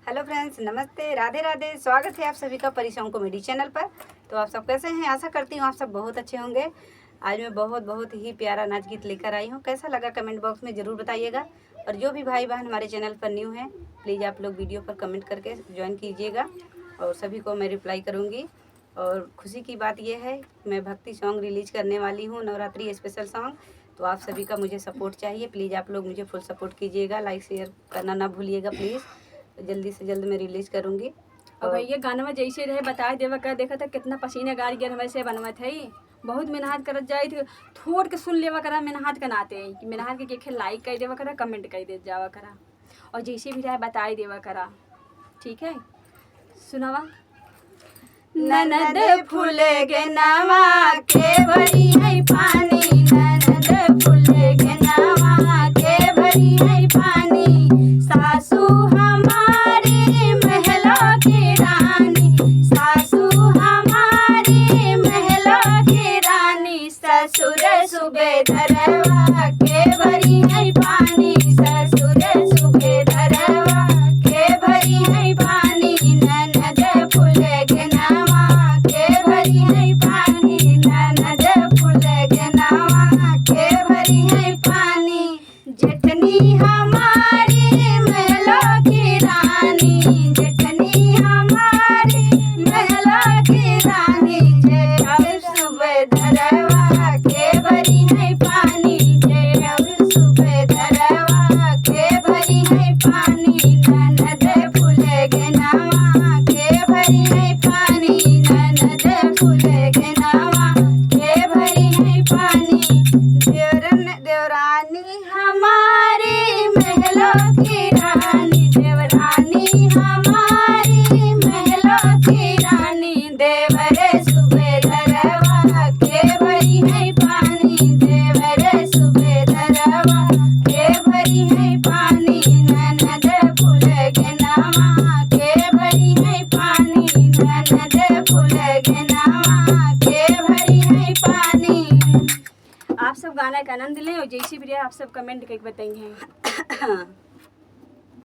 Hello friends, नमस्ते, राधे राधे। स्वागत है आप सभी का परी सॉन्ग कॉमेडी चैनल पर। तो आप सब कैसे हैं? आशा करती हूँ आप सब बहुत अच्छे होंगे। आज मैं बहुत ही प्यारा नाच गीत लेकर आई हूँ। कैसा लगा कमेंट बॉक्स में ज़रूर बताइएगा। और जो भी भाई बहन हमारे चैनल पर न्यू हैं, प्लीज़ आप लोग वीडियो पर कमेंट करके ज्वाइन कीजिएगा और सभी को मैं रिप्लाई करूँगी। और खुशी की बात यह है, मैं भक्ति सॉन्ग रिलीज करने वाली हूँ, नवरात्रि स्पेशल सॉन्ग। तो आप सभी का मुझे सपोर्ट चाहिए। प्लीज़ आप लोग मुझे फुल सपोर्ट कीजिएगा, लाइक शेयर करना ना भूलिएगा प्लीज़। जल्दी से जल्द मैं रिलीज करूँगी। और भैया गाना में जैसे रहे बताए देवा कर देखा था कितना पसीना गाड़ी गया वैसे बनवत है। बहुत मेहनत करत जाए थे, थोड़ के सुन लेवा करा मेहनत के नाते कि मेहनत के खेल लाइक कर देवा करा, कमेंट कर दे जावा करा और जैसे भी रहे बताए देवा करा। ठीक है, सुनावा। ननद फूले के नवा के भरी है पानी, ननद फूले के नवा के भरी है पानी। सासू हमारी महलों की रानी, सासू हमारी महलों की रानी। ससुर सूबेदारवा के भरी है पानी, ससुर सूबेदारवा के भरी है पानी। ननद फूले के नवा के भरी है पानी, ननद फूले के नवा के भरी है पानी। जेठनी हमारी महलों की रानी, जेठनी हमारी महलों की रानी। जेठौर सूबेदारवा के भरी है पानी, जेठौर सूबेदारवा के भरी है पानी। ननद फूले के नवा के भरी है पानी, ननद फूले के नवा के भरी है पानी। देवरानी हमारी महलों की रानी, देवरानी हमारी महलों की रानी। देवर सूबेदारवा के भरी है पानी, देवर सूबेदारवा के भरी है पानी। ननद फूले के नवा के भरी है पानी, ननद फूले के नवा के भरी है पानी। आप सब गाना का आनंद लें और जैसे भी रहे आप सब कमेंट करके बताएंगे।